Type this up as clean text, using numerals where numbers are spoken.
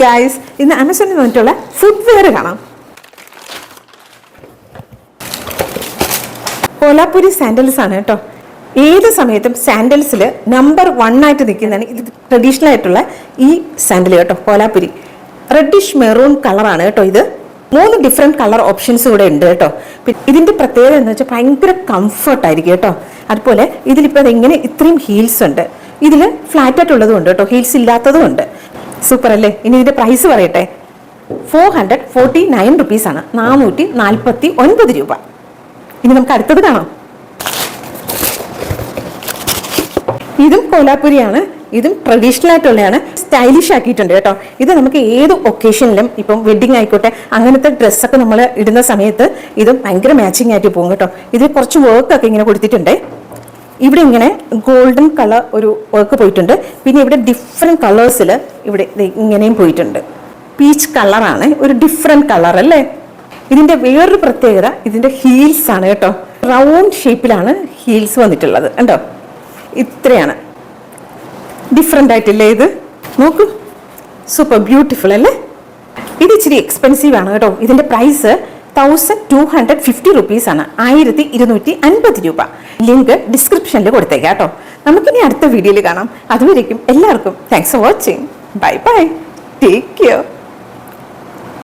Guys, ഇന്ന് ആമസോണിൽ വന്നിട്ടുള്ള ഫുട്വെയർ കാണാം. കോലാപ്പുരി സാൻഡൽസ് ആണ് കേട്ടോ. ഏത് സമയത്തും സാൻഡൽസിൽ നമ്പർ 1 ആയിട്ട് നിൽക്കുന്നതാണ് ഇത്. ട്രഡീഷണൽ ആയിട്ടുള്ള ഈ സാൻഡൽ കേട്ടോ, കോലാപ്പുരി. റെഡിഷ് മെറൂൺ കളറാണ് കേട്ടോ. ഇത് 3 ഡിഫറെൻറ്റ് കളർ ഓപ്ഷൻസ് ഇവിടെ ഉണ്ട് കേട്ടോ. ഇതിൻ്റെ പ്രത്യേകത എന്ന് വെച്ചാൽ ഭയങ്കര കംഫർട്ടായിരിക്കും കേട്ടോ. അതുപോലെ ഇതിലിപ്പോൾ അതെങ്ങനെ ഇത്രയും ഹീൽസ് ഉണ്ട്. ഇതിൽ ഫ്ലാറ്റ് ആയിട്ടുള്ളതും ഉണ്ട് കേട്ടോ, ഹീൽസ് ഇല്ലാത്തതും ഉണ്ട്. സൂപ്പർ അല്ലേ? ഇനി ഇതിൻ്റെ പ്രൈസ് പറയട്ടെ. 449 റുപ്പീസാണ്, 449 രൂപ. ഇനി നമുക്ക് അടുത്തത് കാണാം. ഇതും കോലാപ്പുരിയാണ്. ഇതും ട്രഡീഷണൽ ആയിട്ടുള്ളതാണ്, സ്റ്റൈലിഷ് ആക്കിയിട്ടുണ്ട് കേട്ടോ. ഇത് നമുക്ക് ഏത് ഒക്കേഷനിലും, ഇപ്പം വെഡിങ് ആയിക്കോട്ടെ, അങ്ങനത്തെ ഡ്രസ്സൊക്കെ നമ്മൾ ഇടുന്ന സമയത്ത് ഇത് ഭയങ്കര മാച്ചിങ് ആയിട്ട് പോകും കേട്ടോ. ഇതിൽ കുറച്ച് വർക്കൊക്കെ ഇങ്ങനെ കൊടുത്തിട്ടുണ്ട്. ഇവിടെ ഇങ്ങനെ ഗോൾഡൻ കളർ ഒരു വർക്ക് പോയിട്ടുണ്ട്. പിന്നെ ഇവിടെ ഡിഫറെൻറ്റ് കളേഴ്സിൽ ഇവിടെ ഇങ്ങനെയും പോയിട്ടുണ്ട്. പീച്ച് കളറാണ്, ഒരു ഡിഫറെൻറ്റ് കളർ അല്ലേ. ഇതിൻ്റെ വേറൊരു പ്രത്യേകത ഇതിൻ്റെ ഹീൽസ് ആണ് കേട്ടോ. റൗണ്ട് ഷേപ്പിലാണ് ഹീൽസ് വന്നിട്ടുള്ളത് കണ്ടോ. ഇത്രയാണ് ഡിഫറെൻ്റ് ആയിട്ടില്ലേ ഇത്. നോക്കൂ, സൂപ്പർ ബ്യൂട്ടിഫുൾ അല്ലേ. ഇത് ഇച്ചിരി എക്സ്പെൻസീവ് ആണ് കേട്ടോ. ഇതിൻ്റെ പ്രൈസ് 1250 റുപ്പീസാണ്, 1250 രൂപ. ലിങ്ക് ഡിസ്ക്രിപ്ഷനിൽ കൊടുത്തേക്കാം കേട്ടോ. നമുക്കിനി അടുത്ത വീഡിയോയിൽ കാണാം. അതുവരേക്കും എല്ലാവർക്കും thanks for watching. Bye bye, take care.